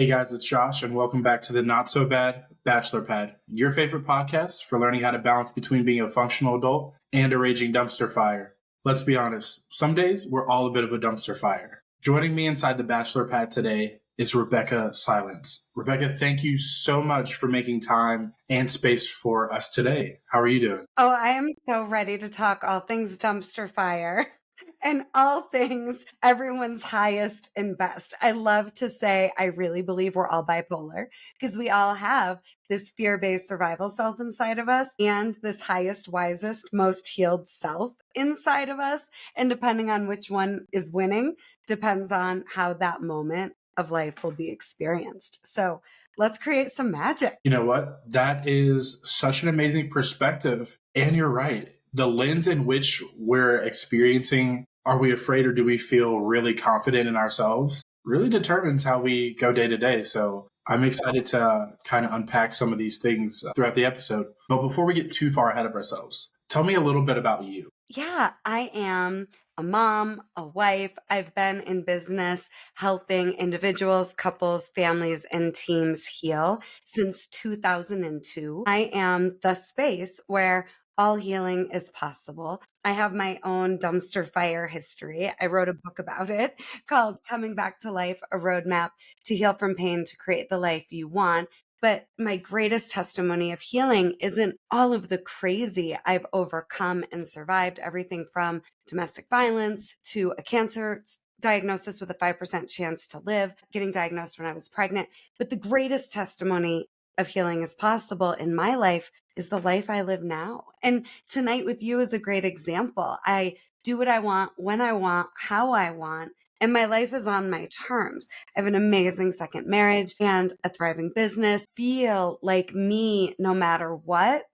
Hey guys, it's Josh, and welcome back to the Not So Bad Bachelor Pad, your favorite podcast for learning how to balance between being a functional adult and a raging dumpster fire. Let's be honest, some days we're all a bit of a dumpster fire. Joining me inside the Bachelor Pad today is Rebeccah Silence. Rebeccah, thank you so much for making time and space for us today. How are you doing? Oh, I am so ready to talk all things dumpster fire and all things everyone's highest and best. I love to say I really believe we're all bipolar because we all have this fear-based survival self inside of us and this highest, wisest, most healed self inside of us. And depending on which one is winning, depends on how that moment of life will be experienced. So let's create some magic. You know what? That is such an amazing perspective. And you're right. The lens in which we're experiencing, are we afraid or do we feel really confident in ourselves, really determines how we go day to day. So I'm excited to kind of unpack some of these things throughout the episode. But before we get too far ahead of ourselves, tell me a little bit about you. Yeah, I am a mom, a wife. I've been in business helping individuals, couples, families, and teams heal since 2002. I am the space where all healing is possible. I have my own dumpster fire history. I wrote a book about it called Coming Back to Life, a roadmap to heal from pain to create the life you want. But my greatest testimony of healing isn't all of the crazy I've overcome and survived, everything from domestic violence to a cancer diagnosis with a 5% chance to live, getting diagnosed when I was pregnant. But the greatest testimony of healing is possible in my life is the life I live now. And tonight with you is a great example. I do what I want, when I want, how I want. And my life is on my terms. I have an amazing second marriage and a thriving business. Feel like me no matter what.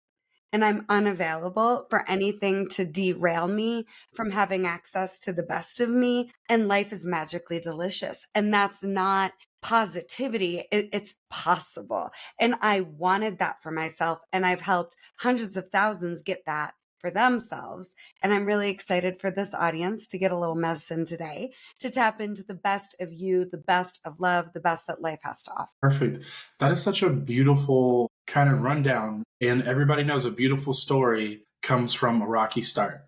And I'm unavailable for anything to derail me from having access to the best of me. And life is magically delicious. And that's not positivity. It's possible. And I wanted that for myself. And I've helped hundreds of thousands get that for themselves. And I'm really excited for this audience to get a little medicine today, to tap into the best of you, the best of love, the best that life has to offer. Perfect. That is such a beautiful kind of rundown. And everybody knows a beautiful story comes from a rocky start.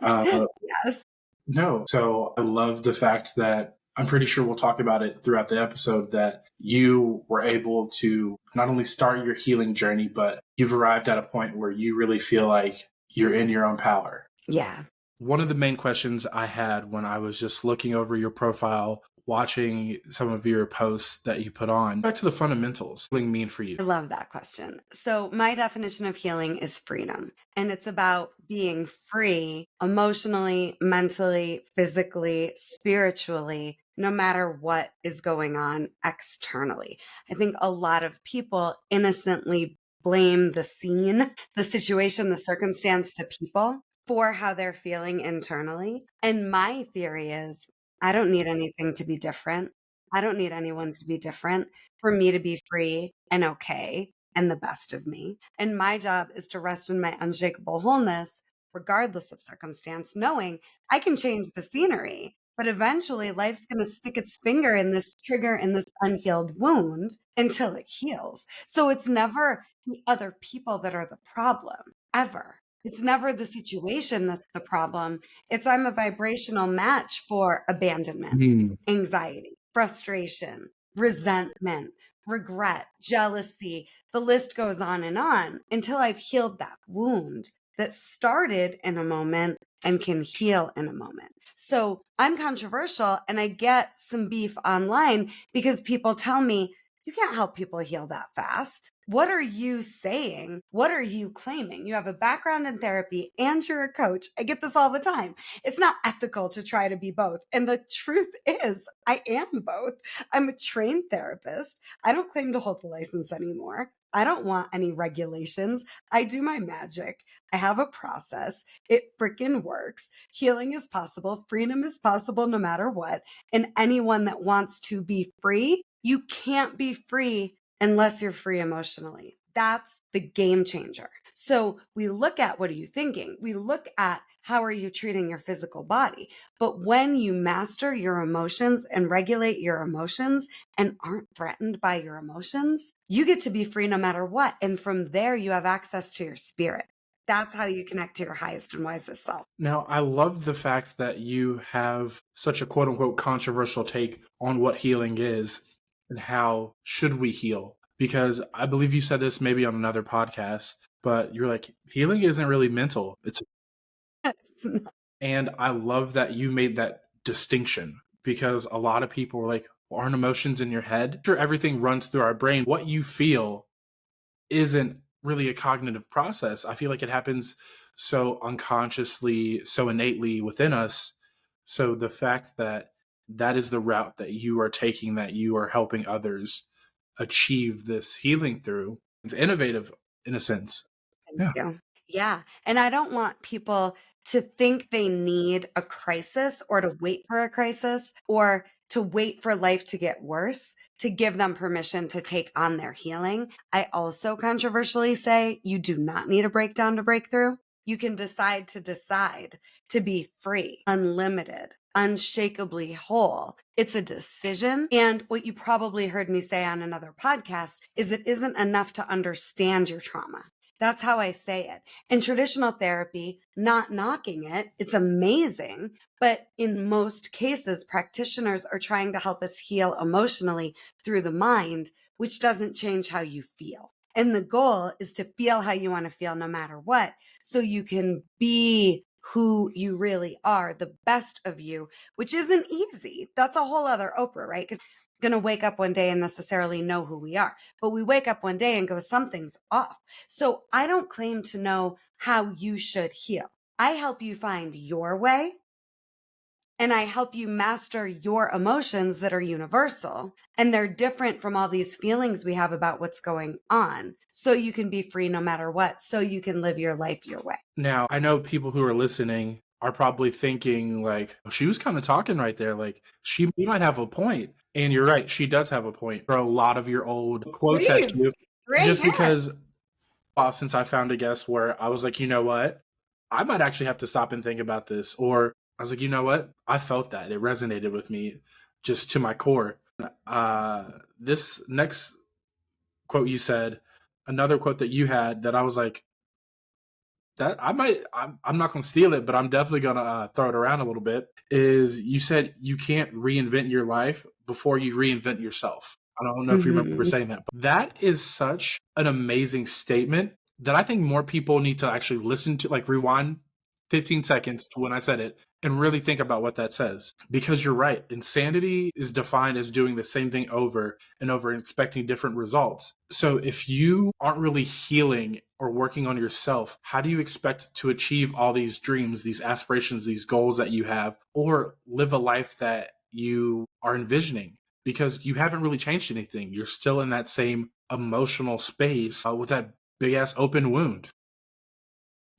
Yes. No. So I love the fact that I'm pretty sure we'll talk about it throughout the episode that you were able to not only start your healing journey, but you've arrived at a point where you really feel like you're in your own power. Yeah. One of the main questions I had when I was just looking over your profile, watching some of your posts that you put on, back to the fundamentals, what does healing mean for you? I love that question. So my definition of healing is freedom. And it's about being free emotionally, mentally, physically, spiritually, no matter what is going on externally. I think a lot of people innocently blame the scene, the situation, the circumstance, the people for how they're feeling internally. And my theory is I don't need anything to be different. I don't need anyone to be different for me to be free and okay and the best of me. And my job is to rest in my unshakable wholeness, regardless of circumstance, knowing I can change the scenery, but eventually life's going to stick its finger in this trigger in this unhealed wound until it heals. So it's never the other people that are the problem, ever. It's never the situation that's the problem. It's I'm a vibrational match for abandonment, anxiety, frustration, resentment, regret, jealousy. The list goes on until I've healed that wound that started in a moment and can heal in a moment. So I'm controversial and I get some beef online because people tell me, you can't help people heal that fast. What are you saying? What are you claiming? You have a background in therapy and you're a coach. I get this all the time. It's not ethical to try to be both. And the truth is, I am both. I'm a trained therapist. I don't claim to hold the license anymore. I don't want any regulations. I do my magic. I have a process. It freaking works. Healing is possible. Freedom is possible no matter what. And anyone that wants to be free, you can't be free unless you're free emotionally. That's the game changer. So we look at what are you thinking? We look at how are you treating your physical body? But when you master your emotions and regulate your emotions and aren't threatened by your emotions, you get to be free no matter what. And from there, you have access to your spirit. That's how you connect to your highest and wisest self. Now, I love the fact that you have such a quote unquote controversial take on what healing is and how should we heal. Because I believe you said this maybe on another podcast, but you're like, healing isn't really mental. And I love that you made that distinction because a lot of people are like, well, aren't emotions in your head? Sure, everything runs through our brain. What you feel isn't really a cognitive process. I feel like it happens so unconsciously, so innately within us. So the fact that that is the route that you are taking, that you are helping others achieve this healing through, it's innovative in a sense. Thank Yeah. you. Yeah. And I don't want people to think they need a crisis or to wait for a crisis or to wait for life to get worse to give them permission to take on their healing. I also controversially say you do not need a breakdown to break through. You can decide to be free, unlimited, unshakably whole. It's a decision. And what you probably heard me say on another podcast is it isn't enough to understand your trauma. That's how I say it. In traditional therapy, not knocking it, it's amazing. But in most cases, practitioners are trying to help us heal emotionally through the mind, which doesn't change how you feel. And the goal is to feel how you want to feel no matter what, so you can be who you really are, the best of you, which isn't easy. That's a whole other Oprah, right? Because going to wake up one day and necessarily know who we are, but we wake up one day and go, something's off. So I don't claim to know how you should heal. I help you find your way and I help you master your emotions that are universal and they're different from all these feelings we have about what's going on. So you can be free no matter what. So you can live your life your way. Now, I know people who are listening are probably thinking like, "Oh, she was kind of talking right there. Like she might have a point." And you're right, she does have a point for a lot of your old quotes at Please you. bring Just it. because since I found a guest where I was like, you know what? I might actually have to stop and think about this. Or I was like, you know what? I felt that. It resonated with me just to my core. This next quote you said, another quote that you had that I was like, that I'm not going to steal it, but I'm definitely going to throw it around a little bit. Is you said you can't reinvent your life before you reinvent yourself. I don't know if you remember Mhm. saying that, but that is such an amazing statement that I think more people need to actually listen to, like rewind 15 seconds to when I said it and really think about what that says. Because you're right. Insanity is defined as doing the same thing over and over and expecting different results. So if you aren't really healing or working on yourself, how do you expect to achieve all these dreams, these aspirations, these goals that you have, or live a life that you are envisioning? Because you haven't really changed anything. You're still in that same emotional space with that big ass open wound.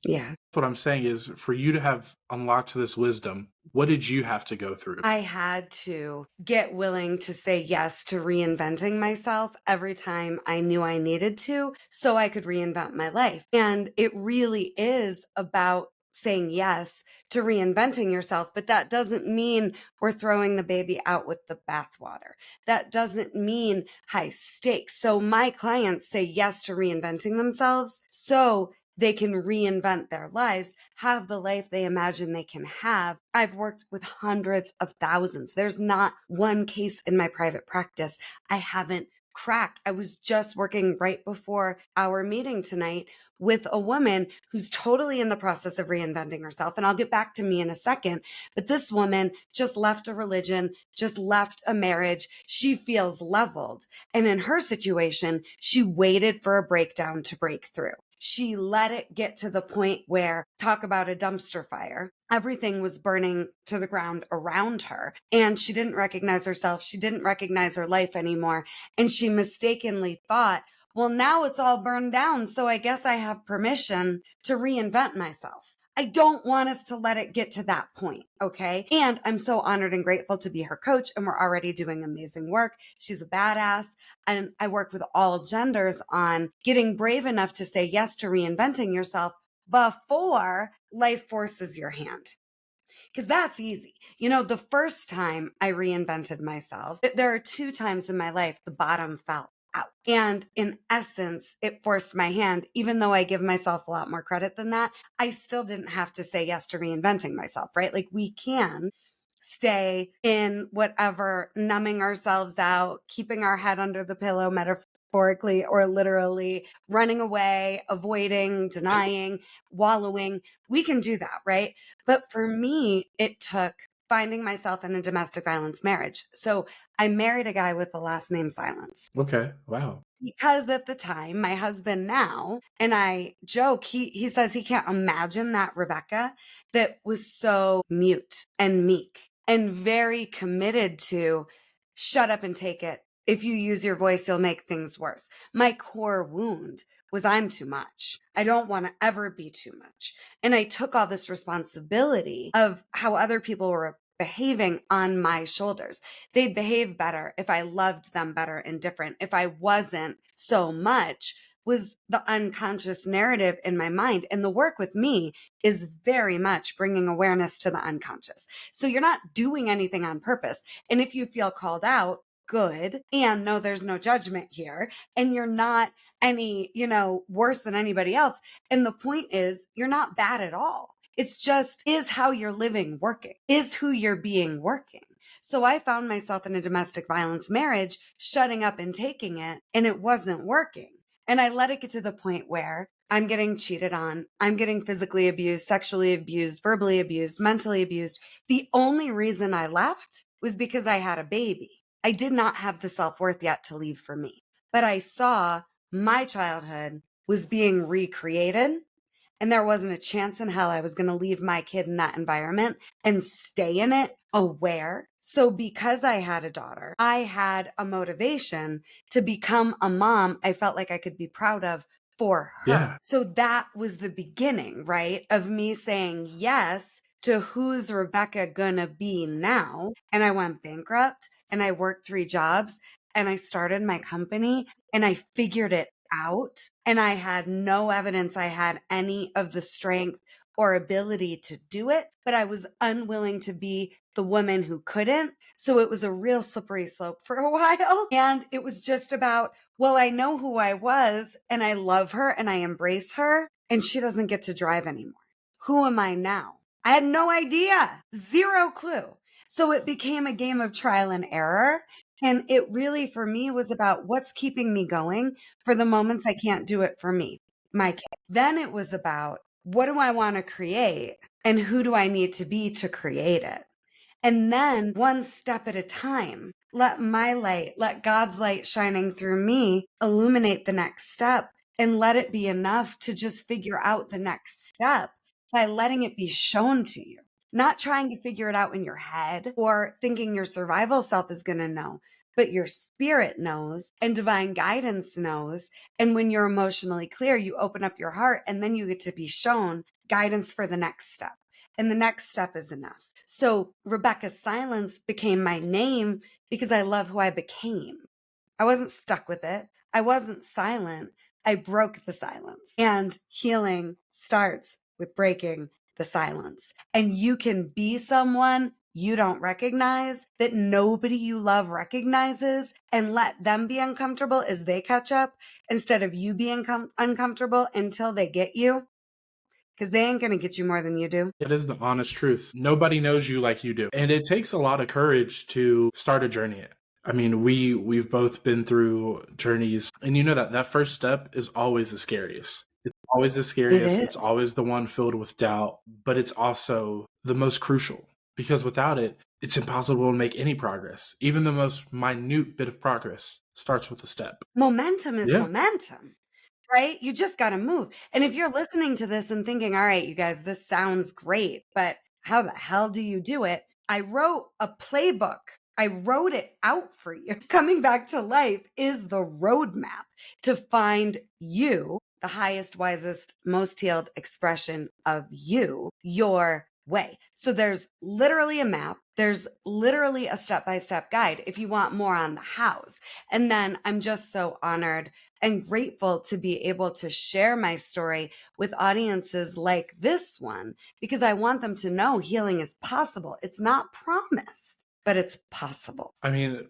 Yeah. What I'm saying is, for you to have unlocked this wisdom, what did you have to go through? I had to get willing to say yes to reinventing myself every time I knew I needed to so I could reinvent my life. And it really is about saying yes to reinventing yourself, but that doesn't mean we're throwing the baby out with the bathwater. That doesn't mean high stakes. So my clients say yes to reinventing themselves so they can reinvent their lives, have the life they imagine they can have. I've worked with hundreds of thousands. There's not one case in my private practice I haven't cracked. I was just working right before our meeting tonight with a woman who's totally in the process of reinventing herself. And I'll get back to me in a second. But this woman just left a religion, just left a marriage. She feels leveled. And in her situation, she waited for a breakdown to break through. She let it get to the point where, talk about a dumpster fire, everything was burning to the ground around her. And she didn't recognize herself. She didn't recognize her life anymore. And she mistakenly thought, well, now it's all burned down. So I guess I have permission to reinvent myself. I don't want us to let it get to that point. Okay. And I'm so honored and grateful to be her coach. And we're already doing amazing work. She's a badass. And I work with all genders on getting brave enough to say yes to reinventing yourself, before life forces your hand. Because that's easy. The first time I reinvented myself, there are 2 times in my life the bottom fell out. And in essence, it forced my hand. Even though I give myself a lot more credit than that, I still didn't have to say yes to reinventing myself, right? Like we can stay in whatever, numbing ourselves out, keeping our head under the pillow, metaphorically or literally, running away, avoiding, denying, wallowing. We can do that, right? But for me, it took finding myself in a domestic violence marriage. So I married a guy with the last name Silence. Okay. Wow. Because at the time, my husband now, and I joke, he says he can't imagine that Rebecca that was so mute and meek and very committed to shut up and take it. If you use your voice, you'll make things worse. My core wound was I'm too much. I don't want to ever be too much. And I took all this responsibility of how other people were behaving on my shoulders. They'd behave better if I loved them better and different. If I wasn't so much was the unconscious narrative in my mind. And the work with me is very much bringing awareness to the unconscious. So you're not doing anything on purpose. And if you feel called out, good. And no, there's no judgment here. And you're not any, worse than anybody else. And the point is, you're not bad at all. It's just, is how you're living working? Is who you're being working? So I found myself in a domestic violence marriage, shutting up and taking it, and it wasn't working. And I let it get to the point where I'm getting cheated on. I'm getting physically abused, sexually abused, verbally abused, mentally abused. The only reason I left was because I had a baby. I did not have the self-worth yet to leave for me, but I saw my childhood was being recreated. And there wasn't a chance in hell I was going to leave my kid in that environment and stay in it aware. So because I had a daughter, I had a motivation to become a mom I felt like I could be proud of for her. Yeah. So that was the beginning, right? Of me saying yes to who's Rebecca gonna be now. And I went bankrupt and I worked 3 jobs and I started my company and I figured it out. And I had no evidence I had any of the strength or ability to do it, but I was unwilling to be the woman who couldn't. So it was a real slippery slope for a while. And it was just about, well, I know who I was and I love her and I embrace her and she doesn't get to drive anymore. Who am I now? I had no idea, 0 clue. So it became a game of trial and error. And it really, for me, was about what's keeping me going for the moments I can't do it for me, my kid. Then it was about what do I want to create and who do I need to be to create it? And then one step at a time, let my light, let God's light shining through me illuminate the next step and let it be enough to just figure out the next step by letting it be shown to you. Not trying to figure it out in your head or thinking your survival self is going to know, but your spirit knows and divine guidance knows. And when you're emotionally clear, you open up your heart and then you get to be shown guidance for the next step. And the next step is enough. So Rebeccah Silence became my name because I love who I became. I wasn't stuck with it. I wasn't silent. I broke the silence. And healing starts with breaking the silence. And you can be someone you don't recognize, that nobody you love recognizes, and let them be uncomfortable as they catch up instead of you being uncomfortable until they get you. Because they ain't going to get you more than you do. It is the honest truth. Nobody knows you like you do. And it takes a lot of courage to start a journey. I mean, we've both been through journeys, and you know that first step is always the scariest. It's always the scariest. It's always the one filled with doubt, but it's also the most crucial because without it, it's impossible to make any progress. Even the most minute bit of progress starts with a step. Momentum is momentum. Right? You just got to move. And if you're listening to this and thinking, all right, you guys, this sounds great, but how the hell do you do it? I wrote a playbook. I wrote it out for you. Coming back to life is the roadmap to find you, the highest, wisest, most healed expression of you, your way. So there's literally a map. There's literally a step-by-step guide if you want more on the hows. And then I'm just so honored and grateful to be able to share my story with audiences like this one, because I want them to know healing is possible. It's not promised, but it's possible. I mean,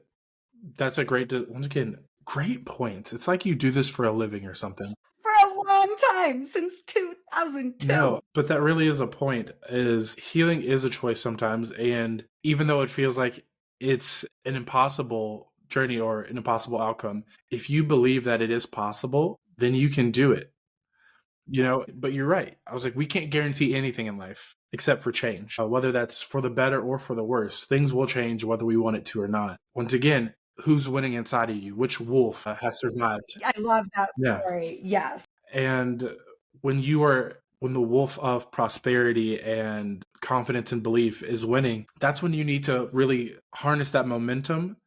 that's a once again, great point. It's like you do this for a living or something. For a long time, since 2002. No, but that really is a point, is healing is a choice sometimes. And even though it feels like it's an impossible journey or an impossible outcome, if you believe that it is possible, then you can do it. But you're right. I was like, we can't guarantee anything in life except for change, whether that's for the better or for the worse. Things will change whether we want it to or not. Once again, who's winning inside of you? Which wolf has survived? I love that Yeah. story. Yes. And when the wolf of prosperity and confidence and belief is winning, that's when you need to really harness that momentum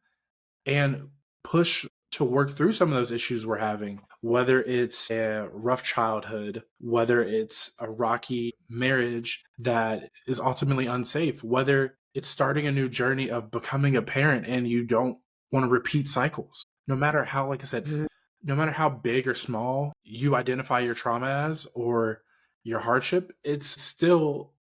and push to work through some of those issues we're having, whether it's a rough childhood, whether it's a rocky marriage that is ultimately unsafe, whether it's starting a new journey of becoming a parent and you don't want to repeat cycles. No matter how, like I said, Mhm. no matter how big or small you identify your trauma as or your hardship, it's still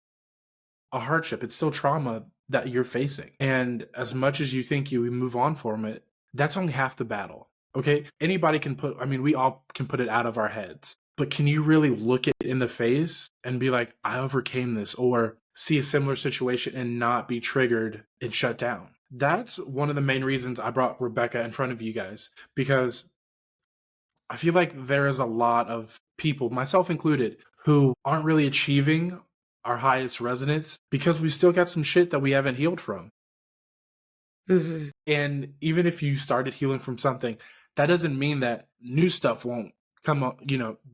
a hardship. It's still trauma that you're facing. And as much as you think you move on from it, that's only half the battle. Okay. Anybody can we all can put it out of our heads. But can you really look it in the face and be like, I overcame this, or see a similar situation and not be triggered and shut down? That's one of the main reasons I brought Rebeccah in front of you guys, because I feel like there is a lot of people, myself included, who aren't really achieving our highest resonance because we still got some shit that we haven't healed from. Mhm. And even if you started healing from something, that doesn't mean that new stuff won't come up,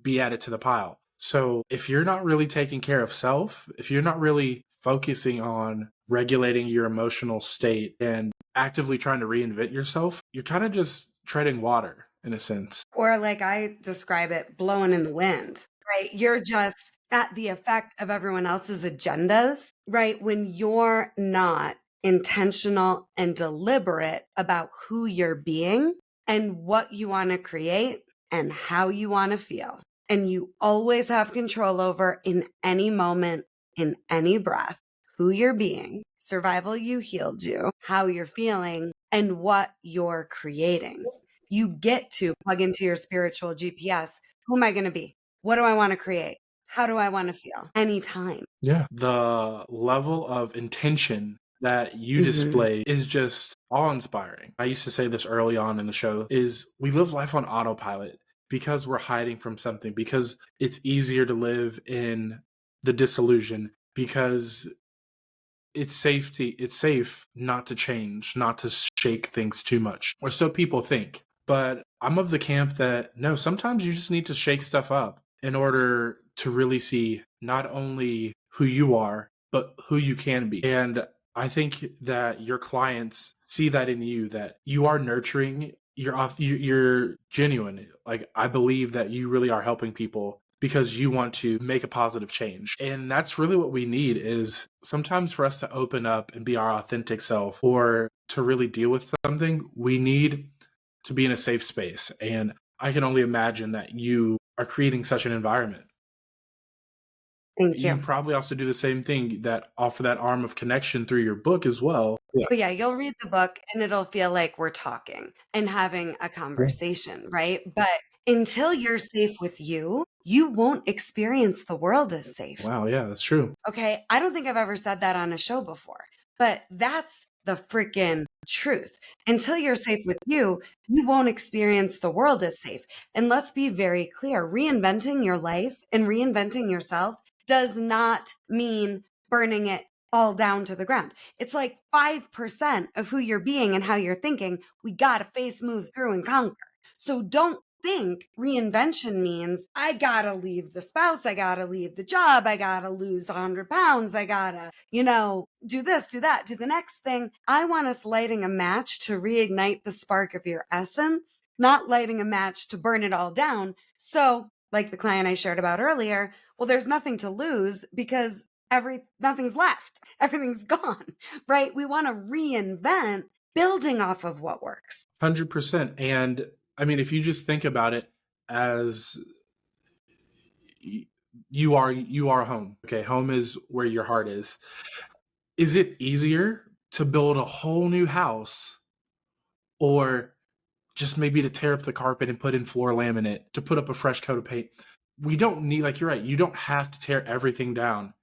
be added to the pile. So if you're not really taking care of self, if you're not really focusing on regulating your emotional state and actively trying to reinvent yourself, you're kind of just treading water in a sense. Or like I describe it, blowing in the wind, right? You're just at the effect of everyone else's agendas, right? When you're not intentional and deliberate about who you're being and what you want to create and how you want to feel. And you always have control over, in any moment, in any breath, who you're being, survival you healed you, how you're feeling, and what you're creating. You get to plug into your spiritual GPS. Who am I going to be? What do I want to create? How do I want to feel? Anytime. Yeah. The level of intention that you Mhm. display is just awe-inspiring. I used to say this early on in the show, is we live life on autopilot because we're hiding from something, because it's easier to live in the disillusion, because it's safe not to change, not to shake things too much. Or so people think. But I'm of the camp that no, sometimes you just need to shake stuff up in order to really see not only who you are, but who you can be. And I think that your clients see that in you, that you are nurturing, you're genuine. Like, I believe that you really are helping people because you want to make a positive change. And that's really what we need, is sometimes for us to open up and be our authentic self, or to really deal with something, we need to be in a safe space. And I can only imagine that you are creating such an environment. Thank You you. probably also do the same thing, that offer that arm of connection through your book as well. Yeah. But yeah, you'll read the book and it'll feel like we're talking and having a conversation, right? But until you're safe with you, you won't experience the world as safe. Wow. Yeah, that's true. Okay. I don't think I've ever said that on a show before, but that's the freaking truth. Until you're safe with you won't experience the world as safe. And let's be very clear, reinventing your life and reinventing yourself does not mean burning it all down to the ground. It's like 5% of who you're being and how you're thinking. We got to face, move through, and conquer. So don't think reinvention means I gotta leave the spouse, I gotta leave the job, I gotta lose 100 pounds, I gotta, do this, do that, do the next thing. I want us lighting a match to reignite the spark of your essence, not lighting a match to burn it all down. So, like the client I shared about earlier, well, there's nothing to lose because nothing's left. Everything's gone, right? We want to reinvent building off of what works. 100%. And I mean, if you just think about it as you are home. Okay, home is where your heart is. Is it easier to build a whole new house, or just maybe to tear up the carpet and put in floor laminate, to put up a fresh coat of paint? We don't need, like, you're right, you don't have to tear everything down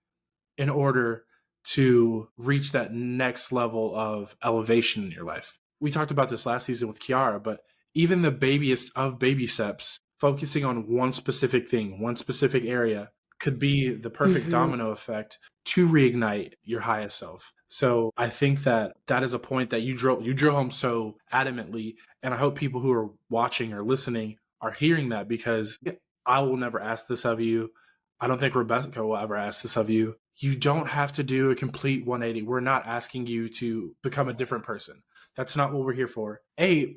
in order to reach that next level of elevation in your life. We talked about this last season with Kiara, but even the babyest of baby steps, focusing on one specific thing, one specific area, could be the perfect domino effect to reignite your highest self. So I think that that is a point that you drove home so adamantly, and I hope people who are watching or listening are hearing that, because I will never ask this of you. I don't think Rebecca will ever ask this of you. You don't have to do a complete 180. We're not asking you to become a different person. That's not what we're here for.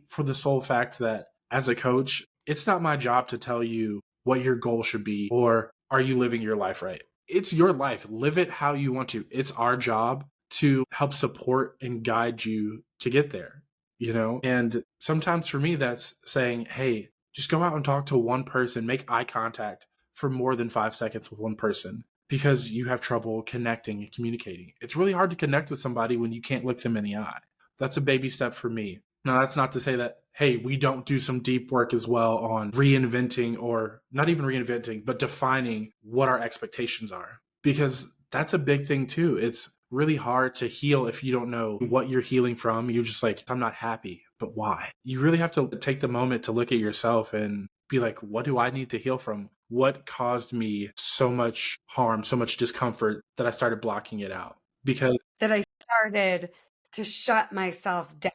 For the sole fact that as a coach, it's not my job to tell you what your goal should be or are you living your life right. It's your life. Live it how you want to. It's our job to help support and guide you to get there, you know? And sometimes for me, that's saying, hey, just go out and talk to one person, make eye contact for more than 5 seconds with one person, because you have trouble connecting and communicating. It's really hard to connect with somebody when you can't look them in the eye. That's a baby step for me. Now, that's not to say that, hey, we don't do some deep work as well on reinventing, or not even reinventing, but defining what our expectations are, because that's a big thing too. It's really hard to heal if you don't know what you're healing from. You're just like, I'm not happy, but why? You really have to take the moment to look at yourself and be like, what do I need to heal from? What caused me so much harm, so much discomfort that I started blocking it out? Because That I started to shut myself down.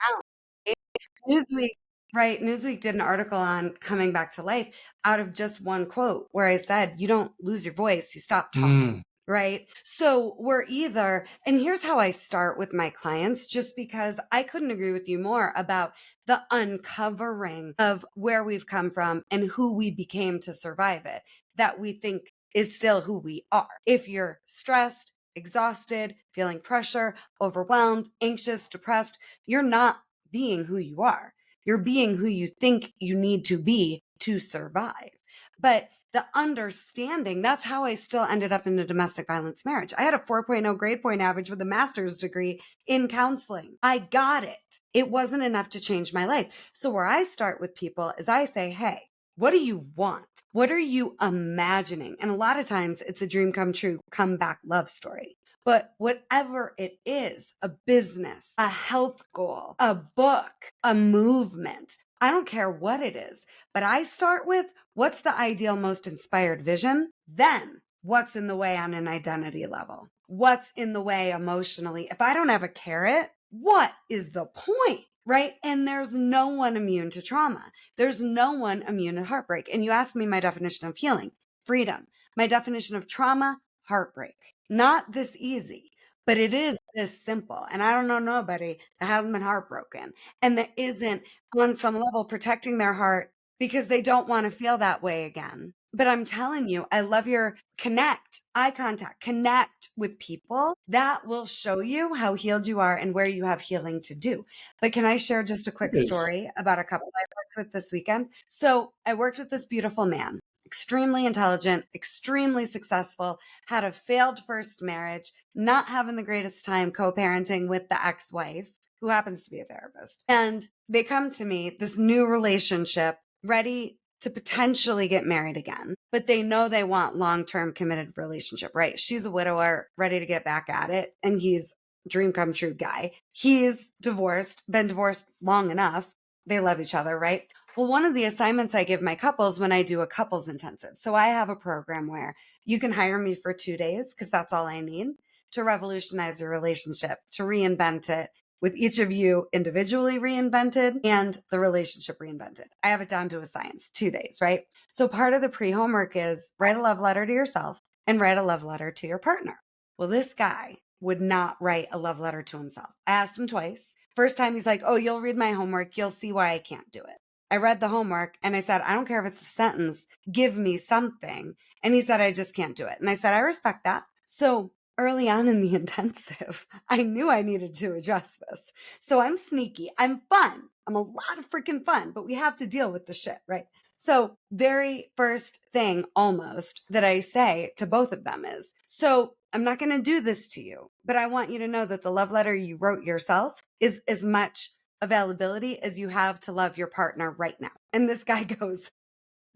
Newsweek, right? Newsweek did an article on coming back to life out of just one quote where I said, you don't lose your voice, you stop talking. Right. So we're either, and here's how I start with my clients, just because I couldn't agree with you more about the uncovering of where we've come from and who we became to survive it, that we think is still who we are. If you're stressed, exhausted, feeling pressure, overwhelmed, anxious, depressed, you're not being who you are. You're being who you think you need to be to survive. But the understanding, that's how I still ended up in a domestic violence marriage. I had a 4.0 grade point average with a master's degree in counseling. I got it. It wasn't enough to change my life. So where I start with people is I say, hey, what do you want? What are you imagining? And a lot of times it's a dream come true, comeback love story. But whatever it is, a business, a health goal, a book, a movement, I don't care what it is, but I start with what's the ideal, most inspired vision? Then what's in the way on an identity level? What's in the way emotionally? If I don't have a carrot, what is the point? Right? And there's no one immune to trauma. There's no one immune to heartbreak. And you asked me my definition of healing, freedom. My definition of trauma, heartbreak. Not this easy, but it is this simple. And I don't know nobody that hasn't been heartbroken and that isn't on some level protecting their heart because they don't want to feel that way again. But I'm telling you, I love your eye contact, connect with people. That will show you how healed you are and where you have healing to do. But can I share just a quick story about a couple I worked with this weekend? So I worked with this beautiful man, extremely intelligent, extremely successful, had a failed first marriage, not having the greatest time co-parenting with the ex-wife, who happens to be a therapist. And they come to me, this new relationship, ready to potentially get married again, but they know they want long-term committed relationship, right? She's a widower, ready to get back at it. And he's a dream come true guy. He's divorced, been divorced long enough. They love each other, right? Well, one of the assignments I give my couples when I do a couples intensive. So I have a program where you can hire me for 2 days because that's all I need to revolutionize your relationship, to reinvent it, with each of you individually reinvented and the relationship reinvented. I have it down to a science, 2 days, right? So part of the pre-homework is write a love letter to yourself and write a love letter to your partner. Well, this guy would not write a love letter to himself. I asked him twice. First time he's like, oh, you'll read my homework. You'll see why I can't do it. I read the homework and I said, I don't care if it's a sentence, give me something. And he said, I just can't do it. And I said, I respect that. So early on in the intensive, I knew I needed to address this. So I'm sneaky. I'm fun. I'm a lot of freaking fun, but we have to deal with the shit, right? So, very first thing almost that I say to both of them is, so I'm not going to do this to you, but I want you to know that the love letter you wrote yourself is as much availability as you have to love your partner right now. And this guy goes,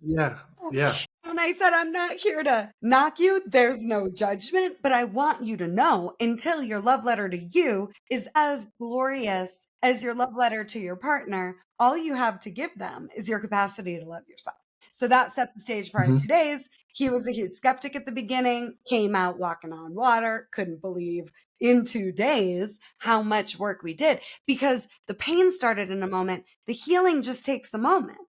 Yeah. Yeah. and I said, I'm not here to knock you. There's no judgment, but I want you to know until your love letter to you is as glorious as your love letter to your partner, all you have to give them is your capacity to love yourself. So that set the stage for our Mhm. 2 days. He was a huge skeptic at the beginning, came out walking on water, couldn't believe in 2 days how much work we did because the pain started in a moment. The healing just takes the moment.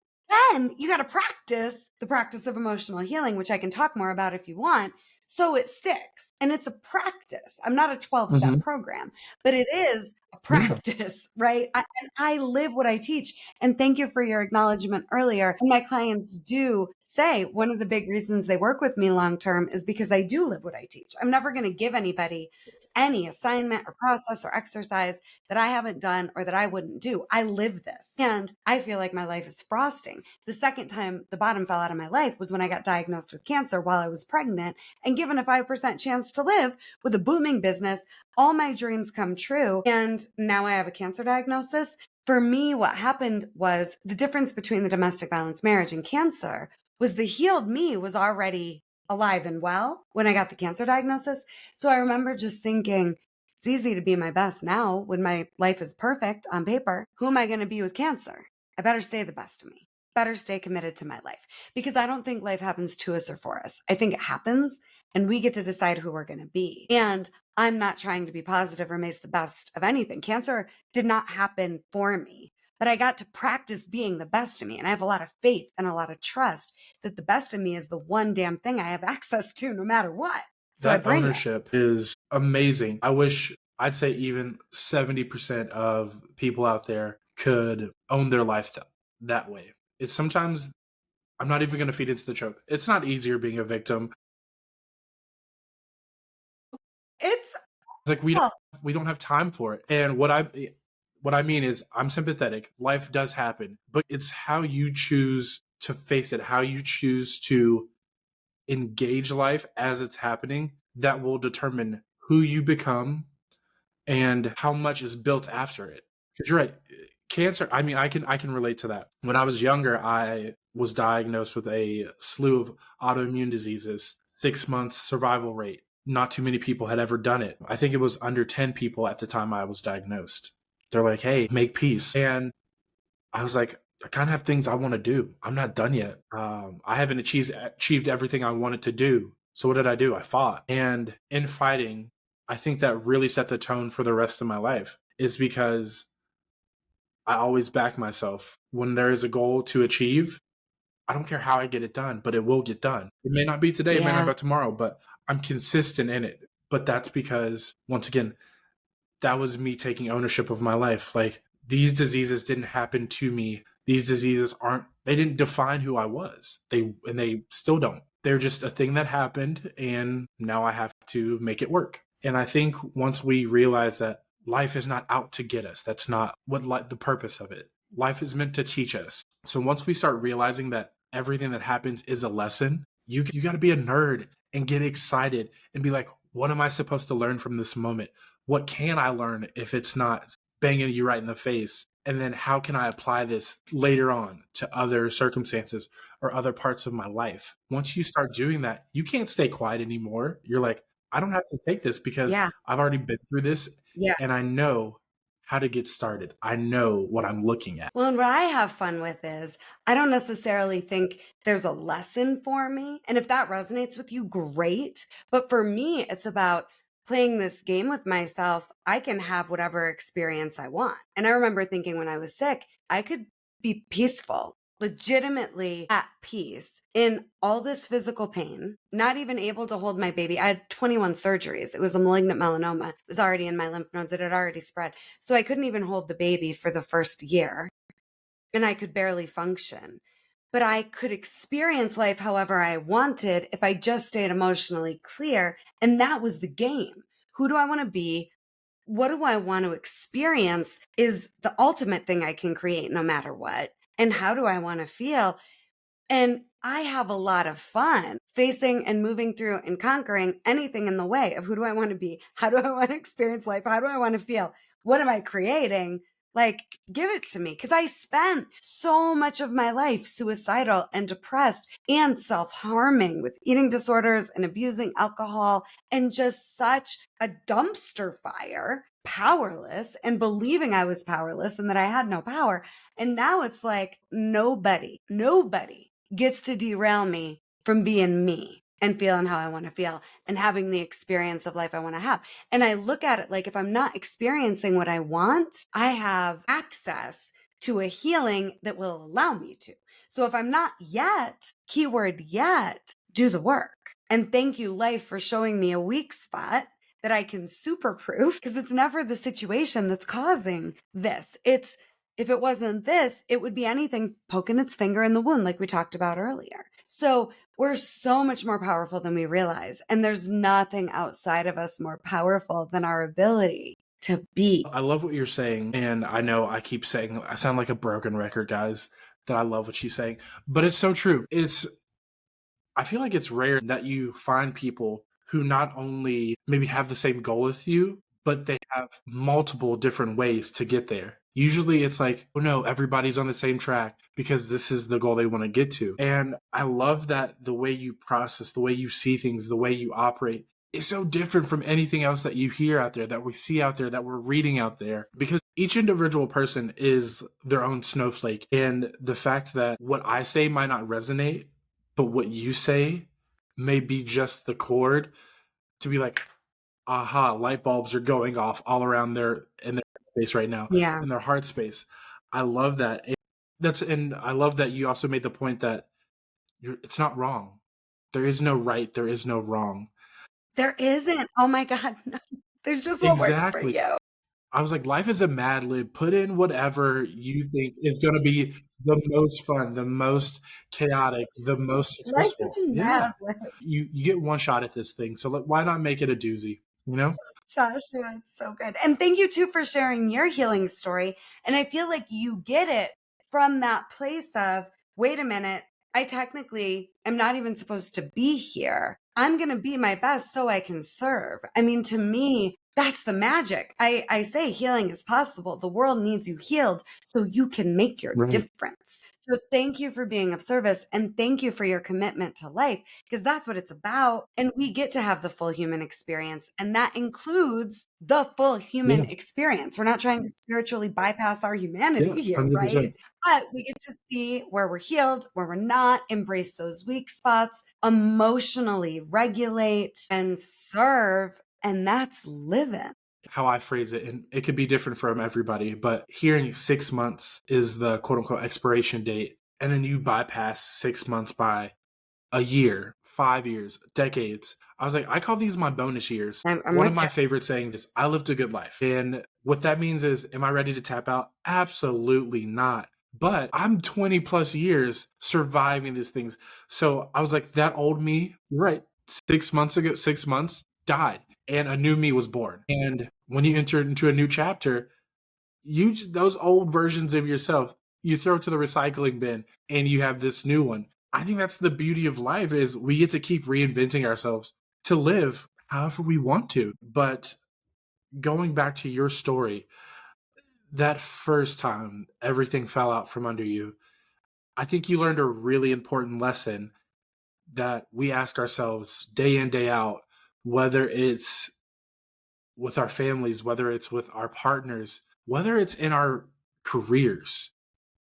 Then you got to practice the practice of emotional healing, which I can talk more about if you want. So it sticks. And it's a practice. I'm not a 12-step Mhm. program, but it is a Yeah. practice, right? And I live what I teach. And thank you for your acknowledgement earlier. And my clients do say one of the big reasons they work with me long term is because I do live what I teach. I'm never going to give anybody any assignment or process or exercise that I haven't done or that I wouldn't do. I live this. And I feel like my life is frosting. The second time the bottom fell out of my life was when I got diagnosed with cancer while I was pregnant and given a 5% chance to live with a booming business, all my dreams come true. And now I have a cancer diagnosis. For me, what happened was the difference between the domestic violence marriage and cancer was the healed me was already alive and well when I got the cancer diagnosis. So I remember just thinking, it's easy to be my best now when my life is perfect on paper. Who am I going to be with cancer? I better stay the best of me. Better stay committed to my life because I don't think life happens to us or for us. I think it happens and we get to decide who we're going to be. And I'm not trying to be positive or make the best of anything. Cancer did not happen for me, but I got to practice being the best of me. And I have a lot of faith and a lot of trust that the best of me is the one damn thing I have access to no matter what. So I That bring it. ownership is amazing. I wish I'd say even 70% of people out there could own their life that way. It's sometimes I'm not even going to feed into the trope. It's not easier being a victim. It's It's like we don't have time for it. And what I mean is I'm sympathetic. Life does happen, but it's how you choose to face it, how you choose to engage life as it's happening that will determine who you become and how much is built after it. Because you're right, cancer. I mean, I can relate to that. When I was younger, I was diagnosed with a slew of autoimmune diseases. 6 months survival rate. Not too many people had ever done it. I think it was under 10 people at the time I was diagnosed. They're like, "Hey, make peace," and I was like, I kind of have things I want to do. I'm not done yet. I haven't achieved everything I wanted to do. So what did I do? I fought. And in fighting, I think that really set the tone for the rest of my life is because I always back myself. When there is a goal to achieve, I don't care how I get it done, but it will get done. It may not be today, it may not yeah. be tomorrow, but I'm consistent in it. But that's because, once again, that was me taking ownership of my life. Like, these diseases didn't happen to me. These diseases they didn't define who I was. They still don't. They're just a thing that happened and now I have to make it work. And I think once we realize that life is not out to get us, that's not the purpose of it. Life is meant to teach us. So once we start realizing that everything that happens is a lesson, you got to be a nerd and get excited and be like, what am I supposed to learn from this moment? What can I learn if it's not banging you right in the face? And then how can I apply this later on to other circumstances or other parts of my life? Once you start doing that, you can't stay quiet anymore. You're like, I don't have to take this because Yeah. I've already been through this Yeah. and I know how to get started. I know what I'm looking at. Well, and what I have fun with is I don't necessarily think there's a lesson for me. And if that resonates with you, great. But for me, it's about playing this game with myself. I can have whatever experience I want. And I remember thinking when I was sick, I could be peaceful, legitimately at peace in all this physical pain, not even able to hold my baby. I had 21 surgeries. It was a malignant melanoma. It was already in my lymph nodes. It had already spread. So I couldn't even hold the baby for the first year and I could barely function. but I could experience life however I wanted if I just stayed emotionally clear. And that was the game. Who do I want to be? What do I want to experience is the ultimate thing I can create no matter what. And how do I want to feel? And I have a lot of fun facing and moving through and conquering anything in the way of who do I want to be? How do I want to experience life? How do I want to feel? What am I creating? Like, give it to me. Because I spent so much of my life suicidal and depressed and self harming with eating disorders and abusing alcohol and just such a dumpster fire, powerless and believing I was powerless and that I had no power. And now it's like nobody gets to derail me from being me and feeling how I want to feel and having the experience of life I want to have. And I look at it like if I'm not experiencing what I want, I have access to a healing that will allow me to. So if I'm not yet, keyword yet, do the work. And thank you, life, for showing me a weak spot that I can super proof because it's never the situation that's causing this. It's if it wasn't this, it would be anything poking its finger in the wound, like we talked about earlier. So we're so much more powerful than we realize. And there's nothing outside of us more powerful than our ability to be. I love what you're saying. And I know I keep saying, I sound like a broken record, guys, that I love what she's saying. But it's so true. I feel like it's rare that you find people who not only maybe have the same goal as you, but they have multiple different ways to get there. Usually it's like, oh no, everybody's on the same track because this is the goal they want to get to. And I love that the way you process, the way you see things, the way you operate is so different from anything else that you hear out there, that we see out there, that we're reading out there, because each individual person is their own snowflake. And the fact that what I say might not resonate, but what you say may be just the chord to be like, aha, light bulbs are going off all around in their space right now, Yeah. in their heart space. I love that. And I love that you also made the point that it's not wrong. There is no right. There is no wrong. There isn't. Oh my God. No. There's just what works for Exactly. you. I was like, life is a mad lib. Put in whatever you think is going to be the most fun, the most chaotic, the most Life successful. is Yeah. mad. You get one shot at this thing. So why not make it a doozy? You know? Joshua, it's so good. And thank you too for sharing your healing story. And I feel like you get it from that place of, wait a minute, I technically am not even supposed to be here. I'm going to be my best so I can serve. I mean, to me, that's the magic. I say healing is possible. The world needs you healed so you can make your Right. difference. So thank you for being of service and thank you for your commitment to life because that's what it's about. And we get to have the full human experience. And that includes the full human Yeah. experience. We're not trying to spiritually bypass our Yeah. humanity here, 100%. right? But we get to see where we're healed, where we're not, embrace those weak spots, emotionally regulate and serve. And that's living. How I phrase it, and it could be different from everybody, but hearing 6 months is the quote unquote expiration date, and then you bypass 6 months by a year, 5 years, decades. I was like, I call these my bonus years. I'm One of with my you. favorite sayings is, I lived a good life. And what that means is, am I ready to tap out? Absolutely not. But I'm 20 plus years surviving these things. So I was like, that old me, right? 6 months ago, 6 months died, and a new me was born. And when you enter into a new chapter, those old versions of yourself, you throw to the recycling bin and you have this new one. I think that's the beauty of life is we get to keep reinventing ourselves to live however we want to. But going back to your story, that first time everything fell out from under you, I think you learned a really important lesson that we ask ourselves day in, day out, whether it's with our families, whether it's with our partners, whether it's in our careers.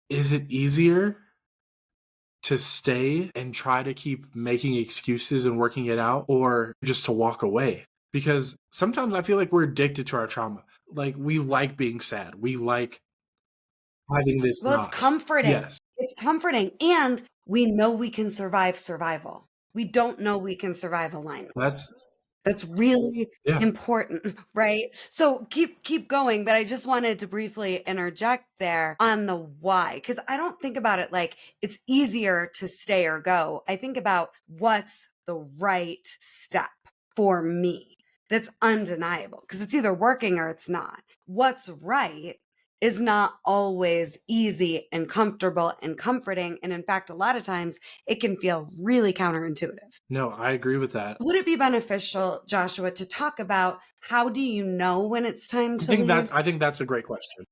Is it easier to stay and try to keep making excuses and working it out, or just to walk away? Because sometimes I feel like we're addicted to our trauma. Like we like being sad. We like having this Well, it's notch. comforting. Yes. It's comforting. And we know we can survive survival. We don't know we can survive alignment. That's That's really Yeah. important, right? So keep going, but I just wanted to briefly interject there on the why, because I don't think about it like it's easier to stay or go. I think about what's the right step for me that's undeniable, because it's either working or it's not. What's right is not always easy and comfortable and comforting. And in fact, a lot of times it can feel really counterintuitive. No, I agree with that. Would it be beneficial, Joshua, to talk about how do you know when it's time to leave? I think that's a great question.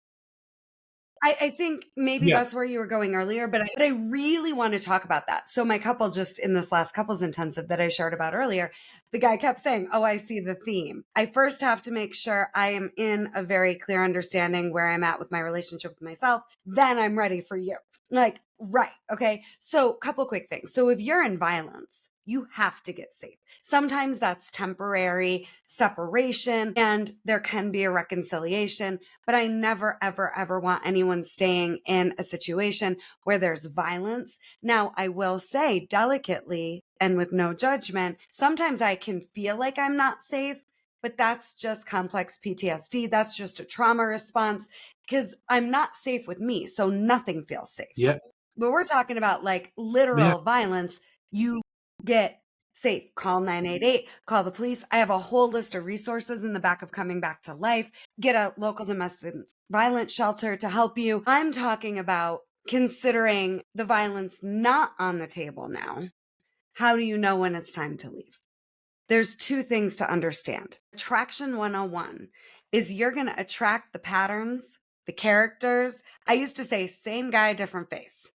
I think maybe Yeah. that's where you were going earlier, but I really want to talk about that. So my couple, just in this last couples intensive that I shared about earlier, the guy kept saying, "Oh, I see the theme. I first have to make sure I am in a very clear understanding where I'm at with my relationship with myself. Then I'm ready for you." Like, right. Okay. So couple quick things. So if you're in violence, you have to get safe. Sometimes that's temporary separation and there can be a reconciliation, but I never, ever, ever want anyone staying in a situation where there's violence. Now, I will say delicately and with no judgment, sometimes I can feel like I'm not safe, but that's just complex PTSD. That's just a trauma response because I'm not safe with me. So nothing feels safe. Yeah. But we're talking about like Yeah. literal violence. You get safe. Call 988, call the police. I have a whole list of resources in the back of Coming Back to Life. Get a local domestic violence shelter to help you. I'm talking about considering the violence not on the table now. How do you know when it's time to leave? There's two things to understand. Attraction 101 is you're going to attract the patterns, the characters. I used to say same guy, different face,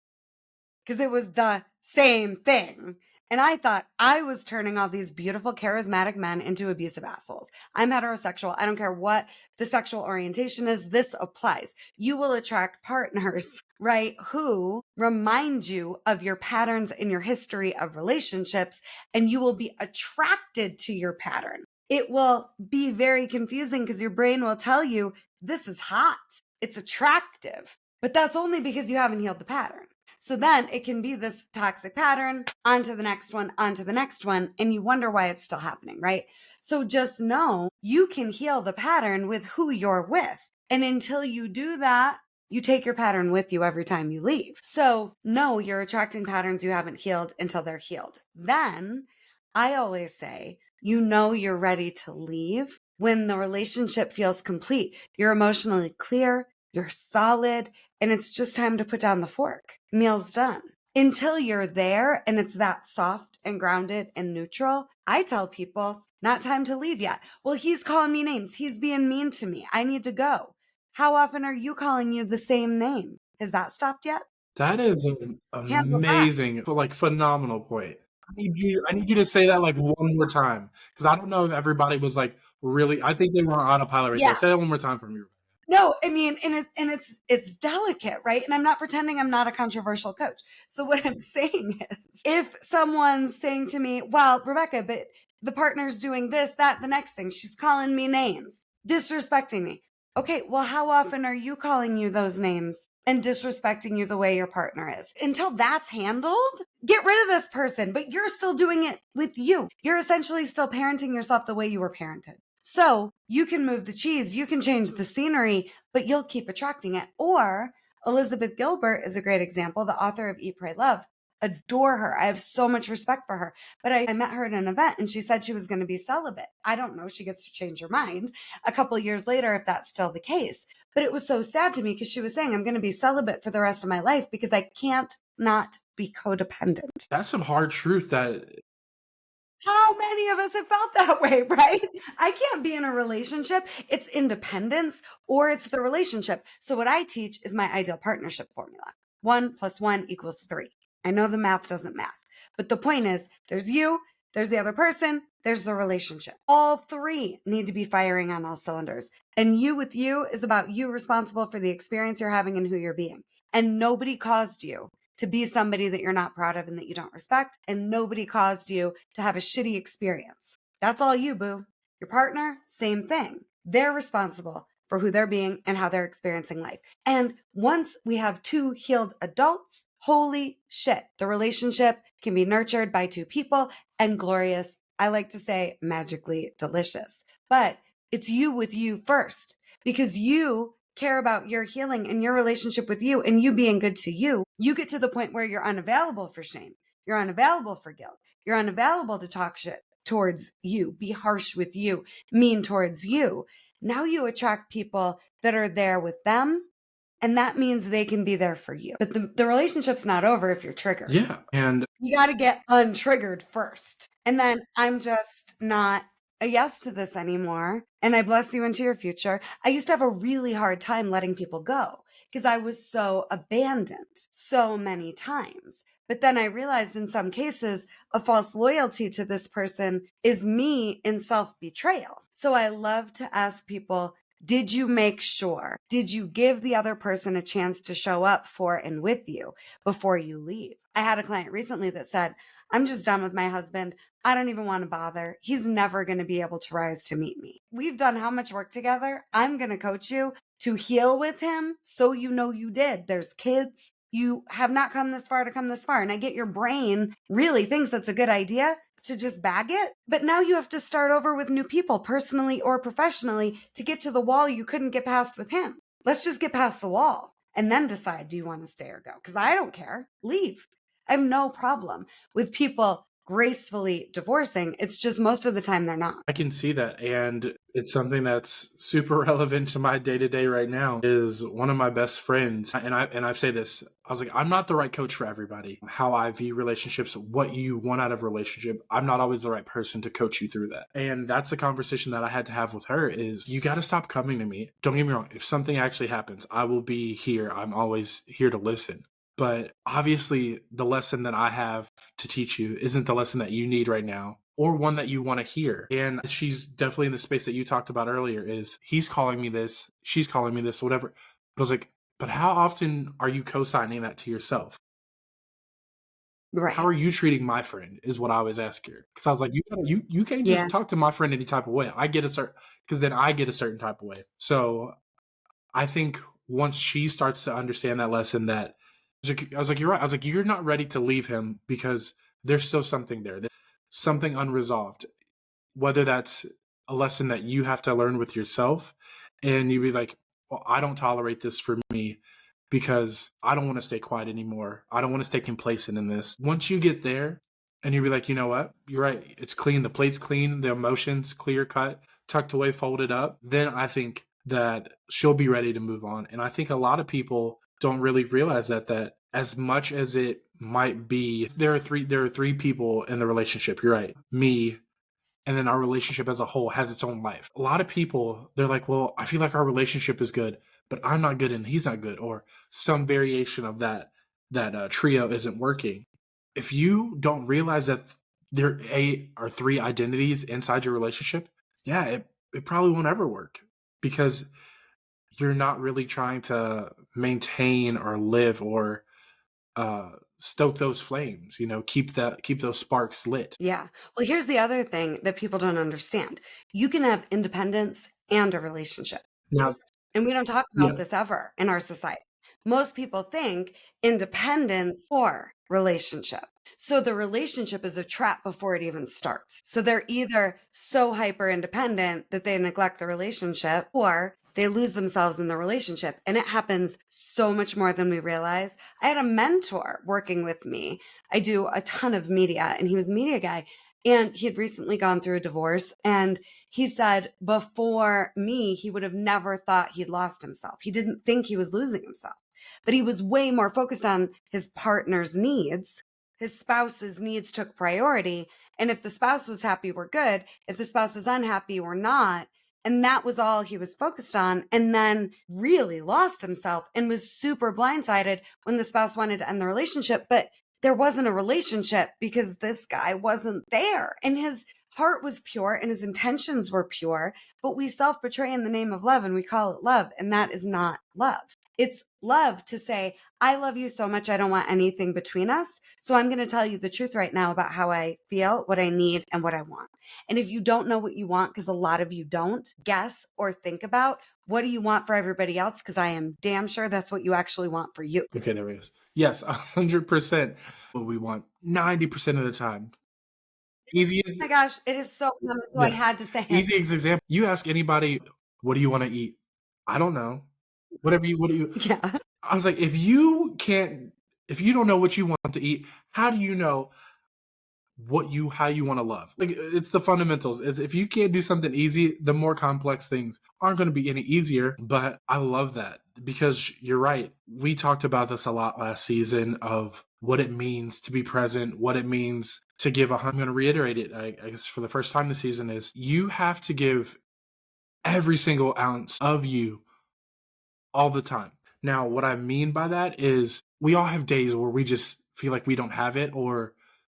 because it was the same thing. And I thought I was turning all these beautiful, charismatic men into abusive assholes. I'm heterosexual. I don't care what the sexual orientation is. This applies. You will attract partners, right, who remind you of your patterns in your history of relationships, and you will be attracted to your pattern. It will be very confusing because your brain will tell you this is hot. It's attractive, but that's only because you haven't healed the pattern. So then it can be this toxic pattern onto the next one, onto the next one, and you wonder why it's still happening, right? So just know you can heal the pattern with who you're with. And until you do that, you take your pattern with you every time you leave. So no, you're attracting patterns you haven't healed until they're healed. Then I always say, you know, you're ready to leave when the relationship feels complete. You're emotionally clear, you're solid, and it's just time to put down the fork. Meal's done. Until you're there and it's that soft and grounded and neutral, I tell people, not time to leave yet. Well, he's calling me names. He's being mean to me. I need to go. How often are you calling you the same name? Has that stopped yet? That is an Handle that. amazing, like, phenomenal point. I need you to say that, like, one more time, because I don't know if everybody was, like, really I think they were on autopilot right there. Yeah. Say that one more time for me. No, I mean, it's delicate, right? And I'm not pretending I'm not a controversial coach. So what I'm saying is, if someone's saying to me, "Well, Rebecca, but the partner's doing this, that, the next thing, she's calling me names, disrespecting me." Okay, well, how often are you calling you those names and disrespecting you the way your partner is? Until that's handled, get rid of this person, but you're still doing it with you. You're essentially still parenting yourself the way you were parented. So you can move the cheese, you can change the scenery, but you'll keep attracting it. Or Elizabeth Gilbert is a great example, the author of Eat, Pray, Love. Adore her. I have so much respect for her. But I met her at an event and she said she was going to be celibate. I don't know. She gets to change her mind a couple of years later if that's still the case. But it was so sad to me because she was saying, I'm going to be celibate for the rest of my life because I can't not be codependent. That's some hard truth that How many of us have felt that way, right? I can't be in a relationship. It's independence or it's the relationship. So what I teach is my ideal partnership formula. 1 + 1 = 3. I know the math doesn't math, but the point is there's you, there's the other person, there's the relationship. All three need to be firing on all cylinders. And you with you is about you responsible for the experience you're having and who you're being. And nobody caused you to be somebody that you're not proud of and that you don't respect. And nobody caused you to have a shitty experience. That's all you, boo. Your partner, same thing. They're responsible for who they're being and how they're experiencing life. And once we have two healed adults, holy shit, the relationship can be nurtured by two people and glorious I like to say magically delicious, but it's you with you first, because you care about your healing and your relationship with you and you being good to you. You get to the point where you're unavailable for shame. You're unavailable for guilt. You're unavailable to talk shit towards you, be harsh with you, mean towards you. Now you attract people that are there with them, and that means they can be there for you. But the relationship's not over if you're triggered. Yeah. And You got to get untriggered first. And then I'm just not a yes to this anymore. And I bless you into your future. I used to have a really hard time letting people go because I was so abandoned so many times. But then I realized in some cases, a false loyalty to this person is me in self betrayal. So I love to ask people, did you make sure? Did you give the other person a chance to show up for and with you before you leave? I had a client recently that said, I'm just done with my husband. I don't even want to bother. He's never going to be able to rise to meet me. We've done how much work together? I'm going to coach you to heal with him so you know you did. There's kids. You have not come this far to come this far. And I get your brain really thinks that's a good idea to just bag it. But now you have to start over with new people, personally or professionally, to get to the wall you couldn't get past with him. Let's just get past the wall and then decide, do you want to stay or go? Because I don't care. Leave. I have no problem with people gracefully divorcing. It's just most of the time they're not. I can see that. And it's something that's super relevant to my day to day right now. Is one of my best friends. And I say this, I was like, I'm not the right coach for everybody. How I view relationships, what you want out of a relationship, I'm not always the right person to coach you through that. And that's the conversation that I had to have with her is you got to stop coming to me. Don't get me wrong. If something actually happens, I will be here. I'm always here to listen. But obviously, the lesson that I have to teach you isn't the lesson that you need right now or one that you want to hear. And she's definitely in the space that you talked about earlier is he's calling me this, she's calling me this, whatever. But I was like, but how often are you co-signing that to yourself? Right. How are you treating my friend is what I always ask her. Because I was like, you can't just talk to my friend any type of way. I get a certain, because then I get a certain type of way. So I think once she starts to understand that lesson that I was like, you're right. I was like, you're not ready to leave him because there's still something there. There's something unresolved. Whether that's a lesson that you have to learn with yourself and you be like, well, I don't tolerate this for me because I don't want to stay quiet anymore. I don't want to stay complacent in this. Once you get there and you be like, you know what? You're right. It's clean. The plate's clean. The emotions clear cut, tucked away, folded up. Then I think that she'll be ready to move on. And I think a lot of people don't really realize that as much as it might be, there are three people in the relationship. You're right. Me, and then our relationship as a whole has its own life. A lot of people, they're like, well, I feel like our relationship is good, but I'm not good and he's not good, or some variation of that trio isn't working. If you don't realize that there are three identities inside your relationship, yeah, it probably won't ever work because you're not really trying to maintain or live or stoke those flames, keep those sparks lit. Yeah. Well, here's the other thing that people don't understand. You can have independence and a relationship. Now, And we don't talk yeah, about this ever in our society. Most people think independence or relationship. So the relationship is a trap before it even starts. So they're either so hyper independent that they neglect the relationship or they lose themselves in the relationship. And it happens so much more than we realize. I had a mentor working with me. I do a ton of media and he was a media guy. And he had recently gone through a divorce. And he said before me, he would have never thought he'd lost himself. He didn't think he was losing himself, but he was way more focused on his partner's needs. His spouse's needs took priority. And if the spouse was happy, we're good. If the spouse is unhappy, we're not. And that was all he was focused on. And then really lost himself and was super blindsided when the spouse wanted to end the relationship. But there wasn't a relationship because this guy wasn't there and his heart was pure and his intentions were pure, but we self-betray in the name of love and we call it love. And that is not love. It's love to say, I love you so much. I don't want anything between us. So I'm going to tell you the truth right now about how I feel, what I need, and what I want. And if you don't know what you want, because a lot of you don't, guess or think about what do you want for everybody else? Because I am damn sure that's what you actually want for you. okay, there it is. Yes, 100%. What we want 90% of the time. Easiest, my gosh, it is so common, so I yeah. had to say it. Easiest example. You ask anybody, what do you want to eat? I don't know. What do you, Yeah. I was like, if you don't know what you want to eat, how do you know how you want to love? Like, it's the fundamentals. It's, if you can't do something easy, the more complex things aren't going to be any easier. But I love that because you're right. We talked about this a lot last season of what it means to be present, what it means to give I'm going to reiterate it, I guess, for the first time this season is you have to give every single ounce of you all the time. Now, what I mean by that is we all have days where we just feel like we don't have it, or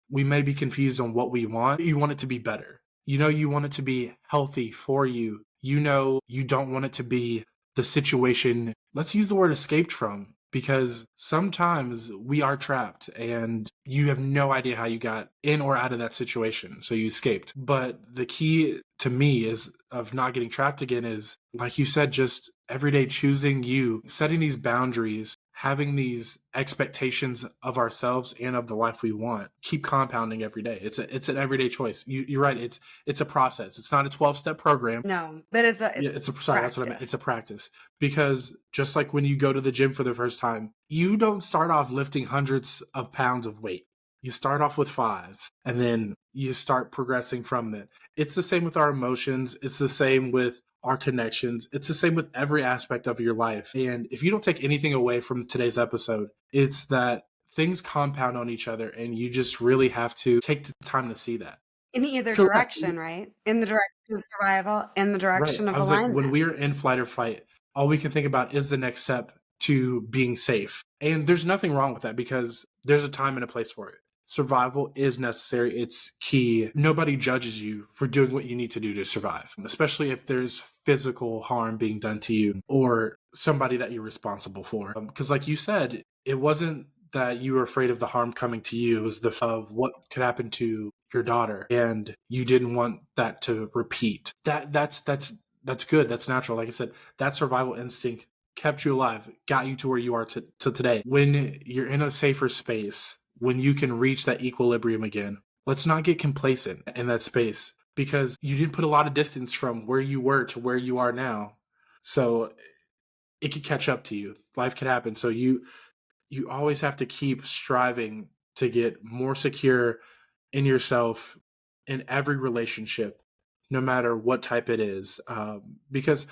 we may be confused on what we want. You want it to be better. You know, you want it to be healthy for you. You know, you don't want it to be the situation, let's use the word escaped from, because sometimes we are trapped and you have no idea how you got in or out of that situation. So you escaped. But the key to me is of not getting trapped again is, like you said, just every day choosing you, setting these boundaries, having these expectations of ourselves and of the life we want. Keep compounding every day. It's an everyday choice. You're right. It's a process. It's not a 12-step program. No, but it's Yeah, a it's a sorry, that's what I meant. It's a practice. Because just like when you go to the gym for the first time, you don't start off lifting hundreds of pounds of weight. You start off with 5 and then you start progressing from there. It's the same with our emotions. It's the same with our connections. It's the same with every aspect of your life. And if you don't take anything away from today's episode, it's that things compound on each other and you just really have to take the time to see that. in either Correct. direction, right? In the direction of survival, in the Right. direction of I was like, when alignment. we're in flight or fight, all we can think about is the next step to being safe. And there's nothing wrong with that because there's a time and a place for it. Survival is necessary. It's key. Nobody judges you for doing what you need to do to survive, especially if there's physical harm being done to you or somebody that you're responsible for. Because, like you said, it wasn't that you were afraid of the harm coming to you. It was of what could happen to your daughter, and you didn't want that to repeat. That's good. That's natural. Like I said, that survival instinct kept you alive, got you to where you are to today. When you're in a safer space, when you can reach that equilibrium again, let's not get complacent in that space because you didn't put a lot of distance from where you were to where you are now. So it could catch up to you. Life could happen. So you always have to keep striving to get more secure in yourself in every relationship, no matter what type it is. Because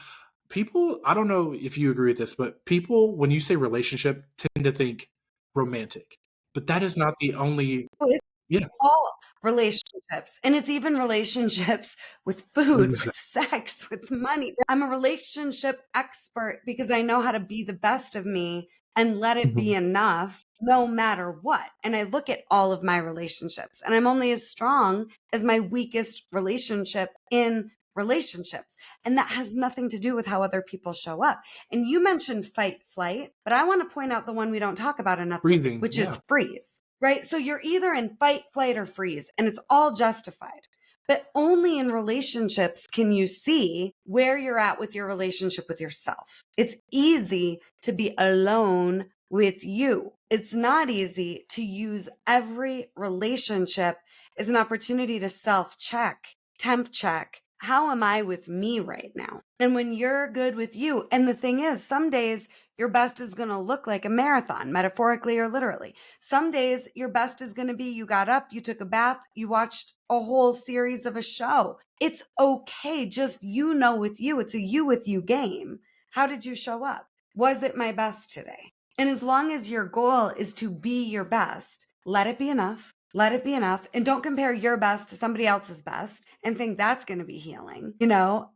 people, I don't know if you agree with this, but people, when you say relationship, tend to think romantic. But that is not the only, Well, it's yeah, all relationships, and it's even relationships with food, with exactly. sex, with money. I'm a relationship expert because I know how to be the best of me and let it be enough no matter what. And I look at all of my relationships, and I'm only as strong as my weakest relationship in relationships. And that has nothing to do with how other people show up. And you mentioned fight, flight, but I want to point out the one we don't talk about enough, Breathing, which yeah. is freeze, right? So you're either in fight, flight, or freeze, and it's all justified. But only in relationships can you see where you're at with your relationship with yourself. It's easy to be alone with you. It's not easy to use every relationship as an opportunity to self check, temp check. How am I with me right now? And when you're good with you, and the thing is, some days your best is going to look like a marathon, metaphorically or literally. Some days your best is going to be you got up, you took a bath, you watched a whole series of a show. It's okay. Just you know with you, it's a you with you game. How did you show up? Was it my best today? And as long as your goal is to be your best, let it be enough. Let it be enough. And don't compare your best to somebody else's best and think that's going to be healing. You know,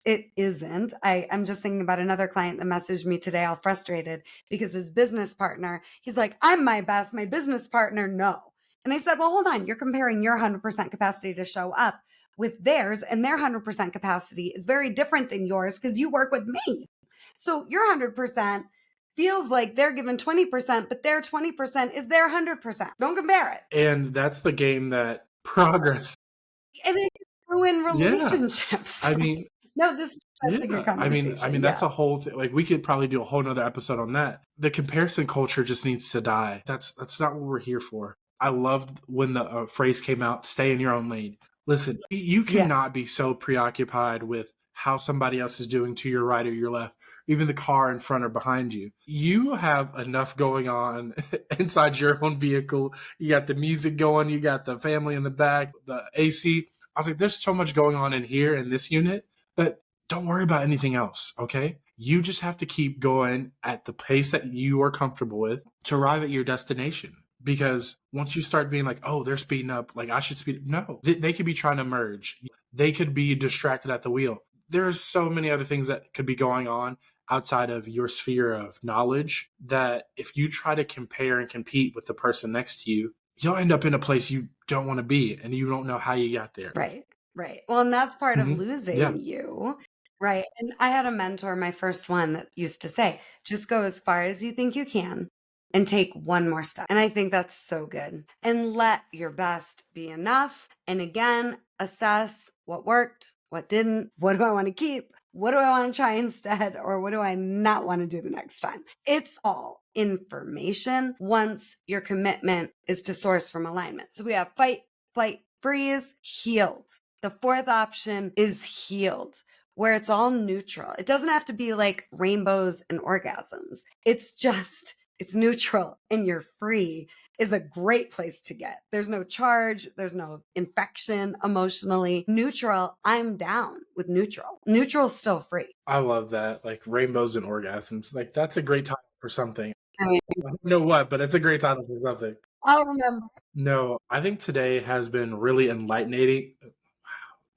it isn't. I'm just thinking about another client that messaged me today, all frustrated because his business partner, he's like, I'm my best. My business partner, no. And I said, well, hold on. You're comparing your 100% capacity to show up with theirs, and their 100% capacity is very different than yours because you work with me. So your 100% feels like they're given 20%, but their 20% is their 100%. Don't compare it. And that's the game that progress. And it can ruin Yeah. relationships. I Right? mean, No, this is such a good yeah. conversation. That's Yeah. a whole thing. Like, we could probably do a whole nother episode on that. The comparison culture just needs to die. That's not what we're here for. I loved when the phrase came out, stay in your own lane. Listen, you Yeah. cannot be so preoccupied with how somebody else is doing to your right or your left, even the car in front or behind you. You have enough going on inside your own vehicle. You got the music going, you got the family in the back, the AC. I was like, there's so much going on in here in this unit, but don't worry about anything else, okay? You just have to keep going at the pace that you are comfortable with to arrive at your destination. Because once you start being like, oh, they're speeding up, like I should speed, no, they could be trying to merge. They could be distracted at the wheel. There's so many other things that could be going on outside of your sphere of knowledge that if you try to compare and compete with the person next to you, you'll end up in a place you don't want to be and you don't know how you got there. Right. Right. Well, and that's part of Yeah. losing you. Right. And I had a mentor, my first one, that used to say, just go as far as you think you can and take one more step. And I think that's so good. And let your best be enough. And again, assess what worked, what didn't, what do I want to keep? What do I want to try instead? Or what do I not want to do the next time? It's all information once your commitment is to source from alignment. So we have fight, flight, freeze, healed. The fourth option is healed, where it's all neutral. It doesn't have to be like rainbows and orgasms. It's neutral and you're free is a great place to get. There's no charge. There's no infection emotionally. Neutral, I'm down with neutral. Neutral's still free. I love that. Like rainbows and orgasms. Like that's a great title for something. I mean, I don't know what, but it's a great title for something. I'll remember. No, I think today has been really enlightening.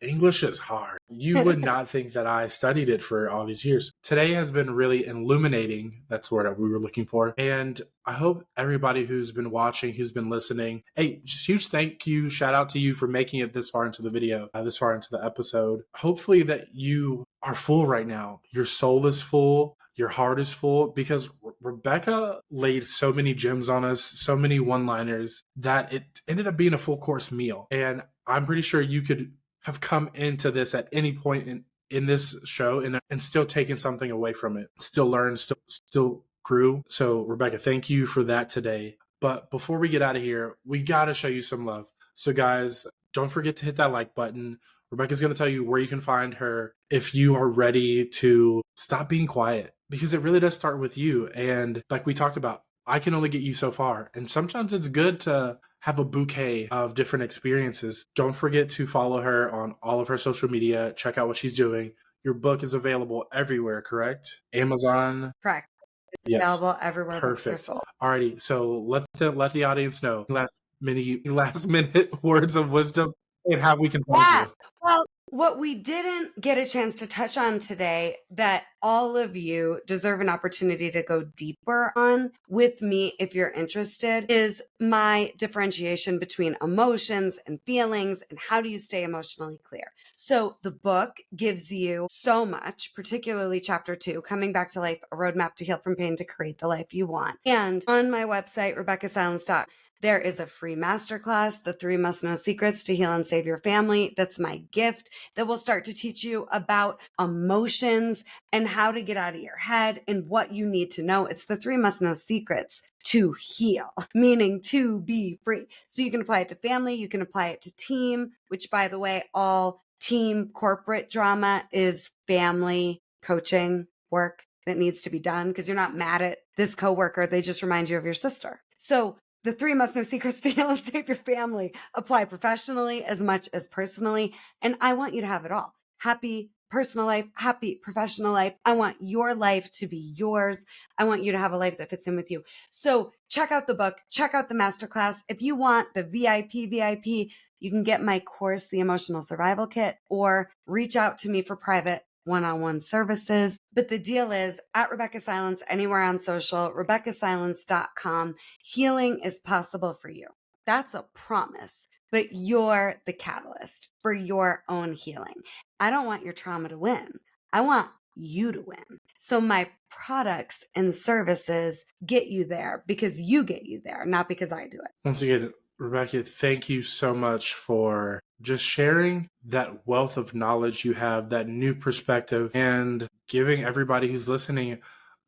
English is hard. You would not think that I studied it for all these years. Today has been really illuminating. That's the word we were looking for. And I hope everybody who's been watching, who's been listening, hey, just huge thank you. Shout out to you for making it this far into the video, this far into the episode. Hopefully that you are full right now. Your soul is full. Your heart is full because Rebeccah laid so many gems on us, so many one-liners that it ended up being a full course meal. And I'm pretty sure you could have come into this at any point in this show and still taken something away from it, still learned, still grew. So Rebeccah, thank you for that today. But before we get out of here, we got to show you some love. So guys, don't forget to hit that like button. Rebeccah's going to tell you where you can find her if you are ready to stop being quiet, because it really does start with you. And like we talked about, I can only get you so far. And sometimes it's good to have a bouquet of different experiences. Don't forget to follow her on all of her social media. Check out what she's doing. Your book is available everywhere, correct? Amazon. Correct. It's Yes. available everywhere books are Perfect. sold. Alrighty. So let the audience know last minute words of wisdom and how we can find Yeah. you. Well, what we didn't get a chance to touch on today that all of you deserve an opportunity to go deeper on with me if you're interested is my differentiation between emotions and feelings and how do you stay emotionally clear. So the book gives you so much, particularly chapter 2, Coming Back to Life, a roadmap to heal from pain to create the life you want. And on my website, RebeccahSilence.com, there is a free masterclass, The 3 Must Know Secrets to Heal and Save Your Family. That's my gift that will start to teach you about emotions and how to get out of your head and what you need to know. It's the 3 Must Know Secrets to heal, meaning to be free. So you can apply it to family, you can apply it to team, which by the way, all team corporate drama is family coaching work that needs to be done because you're not mad at this coworker. They just remind you of your sister. So the 3 Must Know Secrets to Heal and Save Your Family apply professionally as much as personally. And I want you to have it all. Happy personal life, happy professional life. I want your life to be yours. I want you to have a life that fits in with you. So check out the book, check out the masterclass. If you want the VIP, you can get my course, The Emotional Survival Kit, or reach out to me for private one-on-one services. But the deal is at Rebeccah Silence, anywhere on social, RebeccahSilence.com, healing is possible for you. That's a promise, but you're the catalyst for your own healing. I don't want your trauma to win. I want you to win. So my products and services get you there because you get you there, not because I do it. Once again, Rebeccah, thank you so much for just sharing that wealth of knowledge you have, that new perspective, and giving everybody who's listening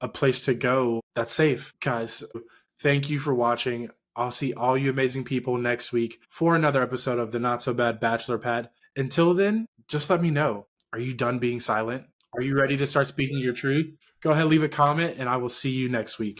a place to go that's safe. Guys, thank you for watching. I'll see all you amazing people next week for another episode of the Not So Bad Bachelor Pad. Until then, just let me know. Are you done being silent? Are you ready to start speaking your truth? Go ahead, leave a comment, and I will see you next week.